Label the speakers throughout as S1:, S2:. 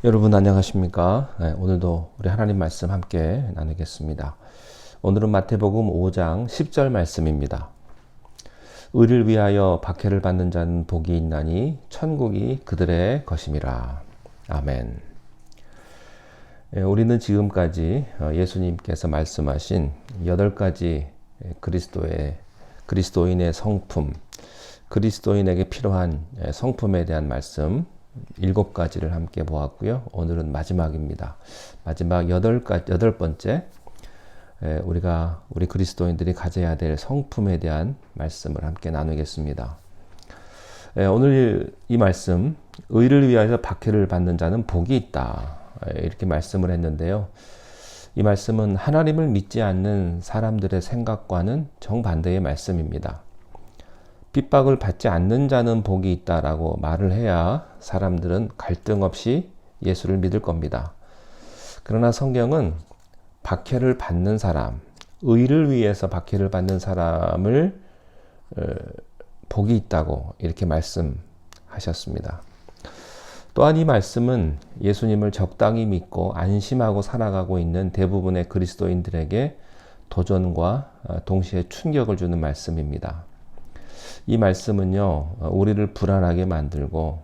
S1: 여러분 안녕하십니까? 네, 오늘도 우리 하나님 말씀 함께 나누겠습니다. 오늘은 마태복음 5장 10절 말씀입니다. 의를 위하여 박해를 받는 자는 복이 있나니 천국이 그들의 것임이라. 아멘. 우리는 지금까지 예수님께서 말씀하신 8가지 그리스도인의 성품, 그리스도인에게 필요한 성품에 대한 말씀 7가지를 함께 보았고요. 오늘은 마지막입니다. 마지막 여덟 번째, 우리 그리스도인들이 가져야 될 성품에 대한 말씀을 함께 나누겠습니다. 오늘 이 말씀, 의를 위하여 박해를 받는 자는 복이 있다. 이렇게 말씀을 했는데요. 이 말씀은 하나님을 믿지 않는 사람들의 생각과는 정반대의 말씀입니다. 핍박을 받지 않는 자는 복이 있다라고 말을 해야 사람들은 갈등 없이 예수를 믿을 겁니다. 그러나 성경은 박해를 받는 사람, 의를 위해서 박해를 받는 사람을 복이 있다고 이렇게 말씀하셨습니다. 또한 이 말씀은 예수님을 적당히 믿고 안심하고 살아가고 있는 대부분의 그리스도인들에게 도전과 동시에 충격을 주는 말씀입니다. 이 말씀은요, 우리를 불안하게 만들고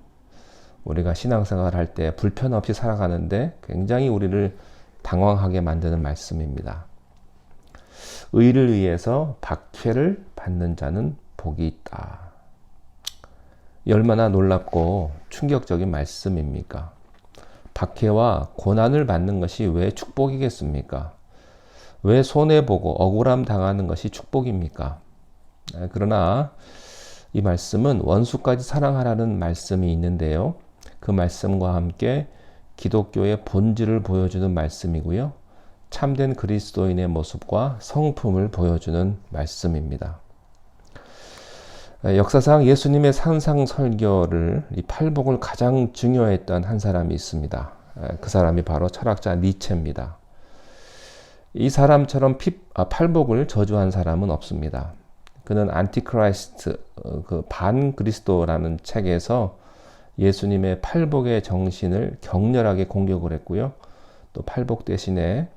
S1: 우리가 신앙생활 할 때 불편 없이 살아가는데 굉장히 우리를 당황하게 만드는 말씀입니다. 의를 위해서 박해를 받는 자는 복이 있다. 얼마나 놀랍고 충격적인 말씀입니까? 박해와 고난을 받는 것이 왜 축복이겠습니까? 왜 손해보고 억울함 당하는 것이 축복입니까? 그러나 이 말씀은 원수까지 사랑하라는 말씀이 있는데요. 그 말씀과 함께 기독교의 본질을 보여주는 말씀이고요. 참된 그리스도인의 모습과 성품을 보여주는 말씀입니다. 역사상 예수님의 산상 설교를 이 팔복을 가장 중요했던 한 사람이 있습니다. 그 사람이 바로 철학자 니체입니다. 이 사람처럼 팔복을 저주한 사람은 없습니다. 그는 안티크라이스트, 그 반그리스도라는 책에서 예수님의 팔복의 정신을 격렬하게 공격을 했고요. 또 팔복 대신에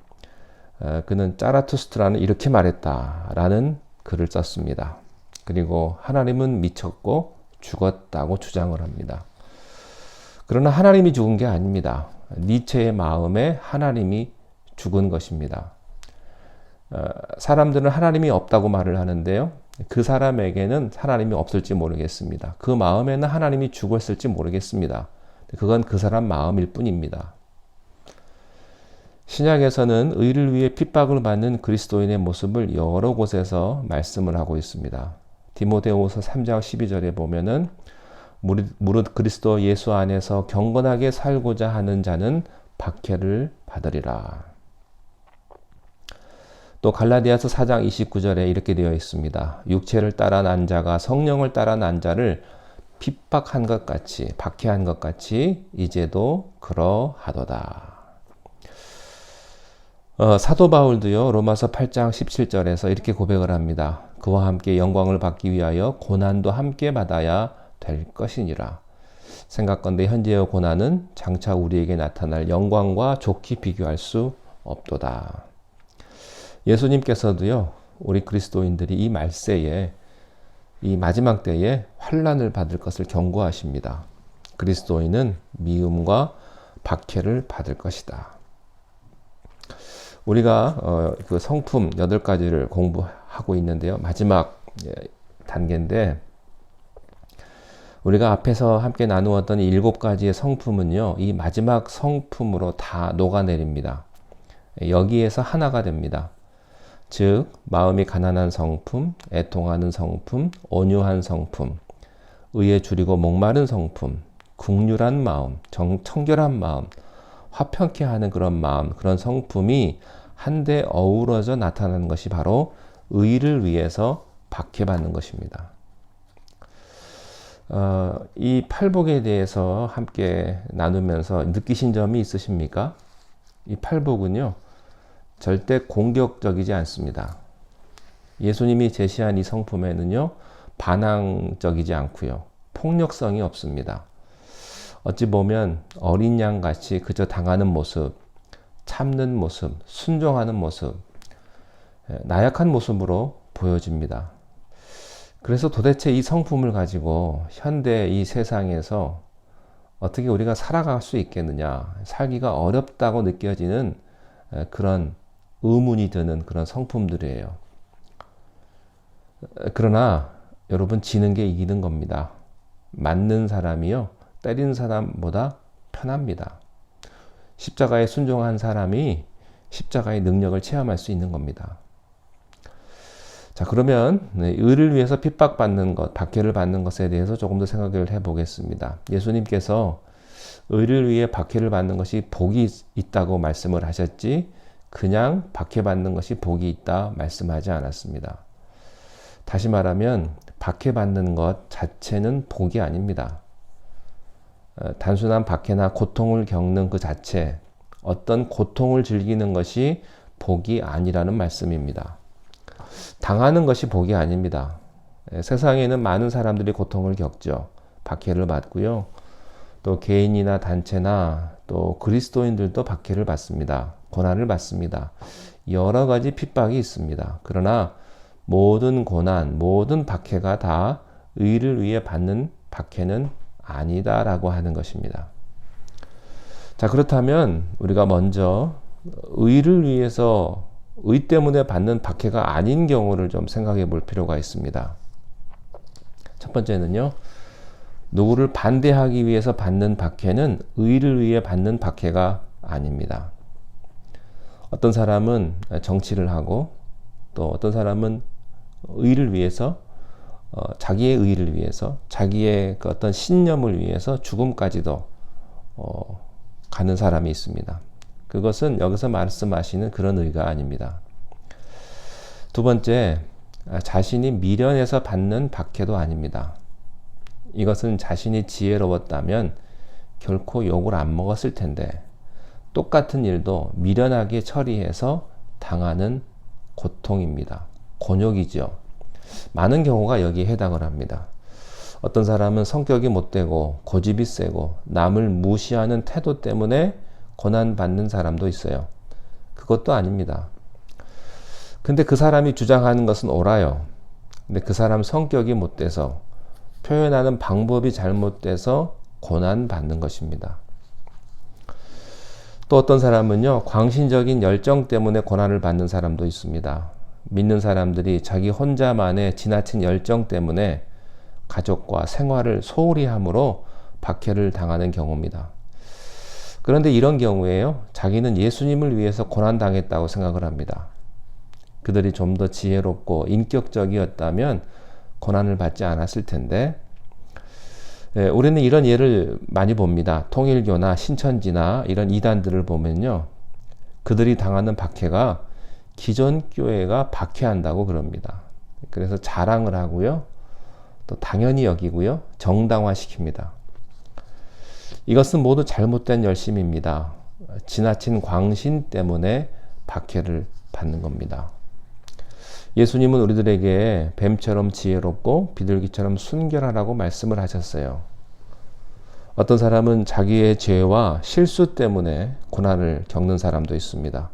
S1: 그는 짜라투스트라는 이렇게 말했다라는 글을 썼습니다. 그리고 하나님은 미쳤고 죽었다고 주장을 합니다. 그러나 하나님이 죽은 게 아닙니다. 니체의 마음에 하나님이 죽은 것입니다. 사람들은 하나님이 없다고 말을 하는데요. 그 사람에게는 하나님이 없을지 모르겠습니다. 그 마음에는 하나님이 죽었을지 모르겠습니다. 그건 그 사람 마음일 뿐입니다. 신약에서는 의를 위해 핍박을 받는 그리스도인의 모습을 여러 곳에서 말씀을 하고 있습니다. 디모데후서 3장 12절에 보면은 무릇 그리스도 예수 안에서 경건하게 살고자 하는 자는 박해를 받으리라. 또 갈라디아서 4장 29절에 이렇게 되어 있습니다. 육체를 따라 난 자가 성령을 따라 난 자를 핍박한 것 같이, 박해한 것 같이 이제도 그러하도다. 사도 바울도요, 로마서 8장 17절에서 이렇게 고백을 합니다. 그와 함께 영광을 받기 위하여 고난도 함께 받아야 될 것이니라. 생각건대 현재의 고난은 장차 우리에게 나타날 영광과 좋게 비교할 수 없도다. 예수님께서도요, 우리 그리스도인들이 이 말세에, 이 마지막 때에 환난을 받을 것을 경고하십니다. 그리스도인은 미움과 박해를 받을 것이다. 우리가 그 성품 8가지를 공부하고 있는데요. 마지막 단계인데, 우리가 앞에서 함께 나누었던 이 7가지의 성품은요, 이 마지막 성품으로 다 녹아내립니다. 여기에서 하나가 됩니다. 즉 마음이 가난한 성품, 애통하는 성품, 온유한 성품, 의에 줄이고 목마른 성품, 긍휼한 마음, 청결한 마음, 화평케 하는 그런 마음, 그런 성품이 한데 어우러져 나타나는 것이 바로 의를 위해서 박해받는 것입니다. 이 팔복에 대해서 함께 나누면서 느끼신 점이 있으십니까? 이 팔복은요, 절대 공격적이지 않습니다. 예수님이 제시한 이 성품에는요, 반항적이지 않고요, 폭력성이 없습니다. 어찌 보면 어린 양같이 그저 당하는 모습, 참는 모습, 순종하는 모습, 나약한 모습으로 보여집니다. 그래서 도대체 이 성품을 가지고 현대 이 세상에서 어떻게 우리가 살아갈 수 있겠느냐, 살기가 어렵다고 느껴지는 그런 의문이 드는 그런 성품들이에요. 그러나 여러분, 지는 게 이기는 겁니다. 맞는 사람이요, 때리는 사람보다 편합니다. 십자가에 순종한 사람이 십자가의 능력을 체험할 수 있는 겁니다. 자, 그러면 의를 위해서 핍박받는 것, 박해를 받는 것에 대해서 조금 더 생각을 해보겠습니다. 예수님께서 의를 위해 박해를 받는 것이 복이 있다고 말씀을 하셨지, 그냥 박해받는 것이 복이 있다 말씀하지 않았습니다. 다시 말하면 박해받는 것 자체는 복이 아닙니다. 단순한 박해나 고통을 겪는 그 자체, 어떤 고통을 즐기는 것이 복이 아니라는 말씀입니다. 당하는 것이 복이 아닙니다. 세상에는 많은 사람들이 고통을 겪죠. 박해를 받고요. 또 개인이나 단체나 또 그리스도인들도 박해를 받습니다. 고난을 받습니다. 여러 가지 핍박이 있습니다. 그러나 모든 고난, 모든 박해가 다 의를 위해 받는 박해는 아니다라고 하는 것입니다. 자, 그렇다면 우리가 먼저 의를 위해서, 의 때문에 받는 박해가 아닌 경우를 좀 생각해 볼 필요가 있습니다. 첫 번째는요, 누구를 반대하기 위해서 받는 박해는 의를 위해 받는 박해가 아닙니다. 어떤 사람은 정치를 하고, 또 어떤 사람은 의를 위해서, 자기의 의를 위해서, 자기의 그 어떤 신념을 위해서 죽음까지도 가는 사람이 있습니다. 그것은 여기서 말씀하시는 그런 의가 아닙니다. 두 번째, 자신이 미련해서 받는 박해도 아닙니다. 이것은 자신이 지혜로웠다면 결코 욕을 안 먹었을 텐데, 똑같은 일도 미련하게 처리해서 당하는 고통입니다. 곤욕이죠. 많은 경우가 여기에 해당을 합니다. 어떤 사람은 성격이 못되고 고집이 세고 남을 무시하는 태도 때문에 고난받는 사람도 있어요. 그것도 아닙니다. 근데 그 사람이 주장하는 것은 옳아요. 근데 그 사람 성격이 못돼서, 표현하는 방법이 잘못돼서 고난받는 것입니다. 또 어떤 사람은요, 광신적인 열정 때문에 고난을 받는 사람도 있습니다. 믿는 사람들이 자기 혼자만의 지나친 열정 때문에 가족과 생활을 소홀히 함으로 박해를 당하는 경우입니다. 그런데 이런 경우에요, 자기는 예수님을 위해서 고난당했다고 생각을 합니다. 그들이 좀 더 지혜롭고 인격적이었다면 고난을 받지 않았을 텐데, 우리는 이런 예를 많이 봅니다. 통일교나 신천지나 이런 이단들을 보면요, 그들이 당하는 박해가 기존 교회가 박해한다고 그럽니다. 그래서 자랑을 하고요, 또 당연히 여기고요, 정당화시킵니다. 이것은 모두 잘못된 열심입니다. 지나친 광신 때문에 박해를 받는 겁니다. 예수님은 우리들에게 뱀처럼 지혜롭고 비둘기처럼 순결하라고 말씀을 하셨어요. 어떤 사람은 자기의 죄와 실수 때문에 고난을 겪는 사람도 있습니다.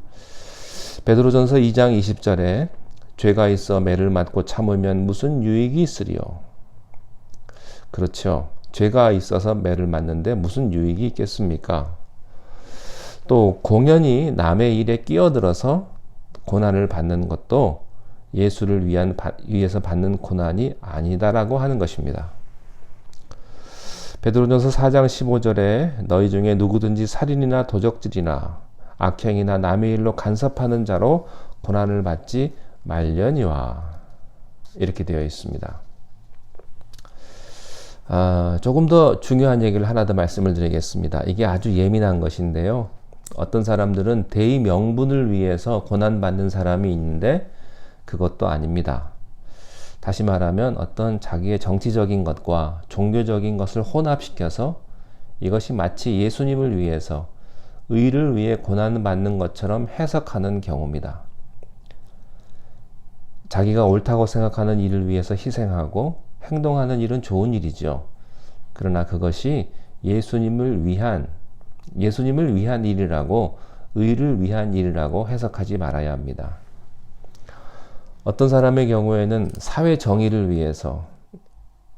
S1: 베드로전서 2장 20절에 죄가 있어 매를 맞고 참으면 무슨 유익이 있으리요? 그렇죠. 죄가 있어서 매를 맞는데 무슨 유익이 있겠습니까? 또 공연히 남의 일에 끼어들어서 고난을 받는 것도 예수를 위해서 받는 고난이 아니다라고 하는 것입니다. 베드로전서 4장 15절에 너희 중에 누구든지 살인이나 도적질이나 악행이나 남의 일로 간섭하는 자로 고난을 받지 말려니와, 이렇게 되어 있습니다. 조금 더 중요한 얘기를 하나 더 말씀을 드리겠습니다. 이게 아주 예민한 것인데요, 어떤 사람들은 대의 명분을 위해서 고난받는 사람이 있는데 그것도 아닙니다. 다시 말하면 어떤 자기의 정치적인 것과 종교적인 것을 혼합시켜서 이것이 마치 예수님을 위해서, 의를 위해 고난받는 것처럼 해석하는 경우입니다. 자기가 옳다고 생각하는 일을 위해서 희생하고 행동하는 일은 좋은 일이죠. 그러나 그것이 예수님을 위한 일이라고, 의를 위한 일이라고 해석하지 말아야 합니다. 어떤 사람의 경우에는 사회 정의를 위해서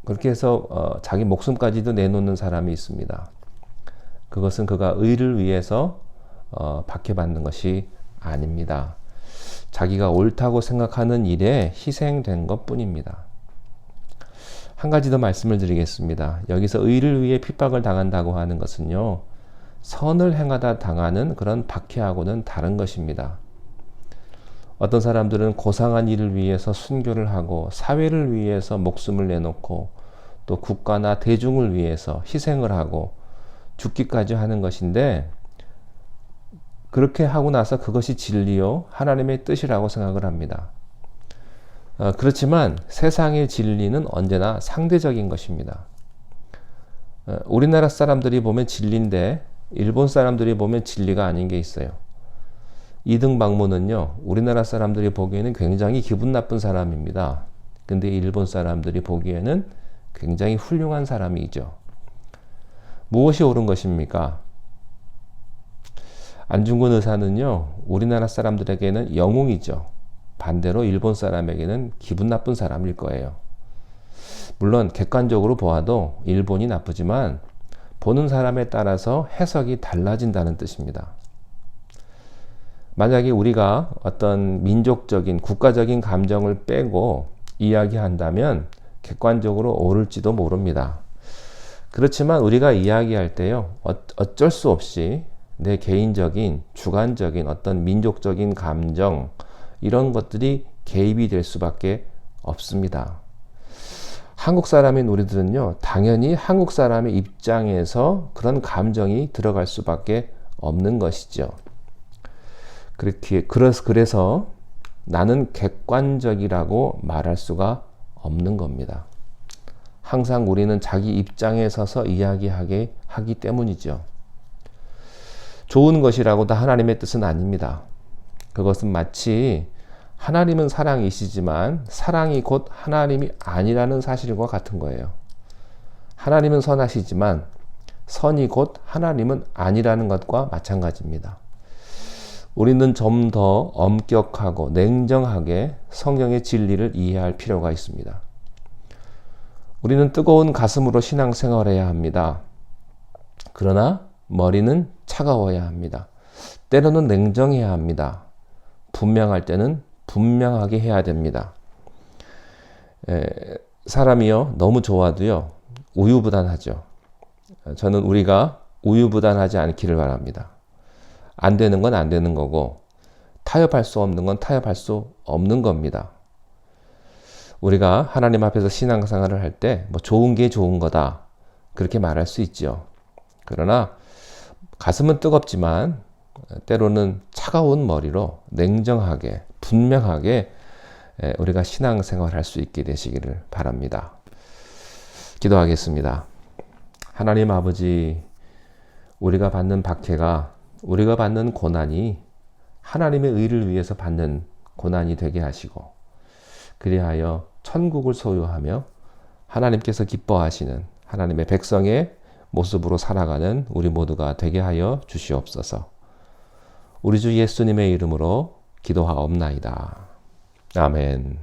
S1: 그렇게 해서 자기 목숨까지도 내놓는 사람이 있습니다. 그것은 그가 의를 위해서 박해받는 것이 아닙니다. 자기가 옳다고 생각하는 일에 희생된 것 뿐입니다. 한 가지 더 말씀을 드리겠습니다. 여기서 의를 위해 핍박을 당한다고 하는 것은요, 선을 행하다 당하는 그런 박해하고는 다른 것입니다. 어떤 사람들은 고상한 일을 위해서 순교를 하고 사회를 위해서 목숨을 내놓고 또 국가나 대중을 위해서 희생을 하고 죽기까지 하는 것인데, 그렇게 하고 나서 그것이 진리요 하나님의 뜻이라고 생각을 합니다. 그렇지만 세상의 진리는 언제나 상대적인 것입니다. 우리나라 사람들이 보면 진리인데 일본 사람들이 보면 진리가 아닌 게 있어요. 이등박문은요, 우리나라 사람들이 보기에는 굉장히 기분 나쁜 사람입니다. 근데 일본 사람들이 보기에는 굉장히 훌륭한 사람이죠. 무엇이 옳은 것입니까? 안중근 의사는요, 우리나라 사람들에게는 영웅이죠. 반대로 일본 사람에게는 기분 나쁜 사람일 거예요. 물론 객관적으로 보아도 일본이 나쁘지만 보는 사람에 따라서 해석이 달라진다는 뜻입니다. 만약에 우리가 어떤 민족적인, 국가적인 감정을 빼고 이야기한다면 객관적으로 옳을지도 모릅니다. 그렇지만 우리가 이야기할 때요, 어쩔 수 없이 내 개인적인, 주관적인 어떤 민족적인 감정, 이런 것들이 개입이 될 수밖에 없습니다. 한국 사람인 우리들은요, 당연히 한국 사람의 입장에서 그런 감정이 들어갈 수밖에 없는 것이죠. 그래서 나는 객관적이라고 말할 수가 없는 겁니다. 항상 우리는 자기 입장에 서서 이야기하게 하기 때문이죠. 좋은 것이라고 다 하나님의 뜻은 아닙니다. 그것은 마치 하나님은 사랑이시지만 사랑이 곧 하나님이 아니라는 사실과 같은 거예요. 하나님은 선하시지만 선이 곧 하나님은 아니라는 것과 마찬가지입니다. 우리는 좀 더 엄격하고 냉정하게 성경의 진리를 이해할 필요가 있습니다. 우리는 뜨거운 가슴으로 신앙생활해야 합니다. 그러나 머리는 차가워야 합니다. 때로는 냉정해야 합니다. 분명할 때는 분명하게 해야 됩니다. 사람이요, 너무 좋아도요, 우유부단하죠. 저는 우리가 우유부단하지 않기를 바랍니다. 안 되는 건 안 되는 거고, 타협할 수 없는 건 타협할 수 없는 겁니다. 우리가 하나님 앞에서 신앙생활을 할 때 뭐 좋은 게 좋은 거다, 그렇게 말할 수 있죠. 그러나 가슴은 뜨겁지만 때로는 차가운 머리로 냉정하게, 분명하게 우리가 신앙생활할 수 있게 되시기를 바랍니다. 기도하겠습니다. 하나님 아버지, 우리가 받는 박해가, 우리가 받는 고난이 하나님의 의를 위해서 받는 고난이 되게 하시고, 그리하여 천국을 소유하며 하나님께서 기뻐하시는 하나님의 백성의 모습으로 살아가는 우리 모두가 되게 하여 주시옵소서. 우리 주 예수님의 이름으로 기도하옵나이다. 아멘.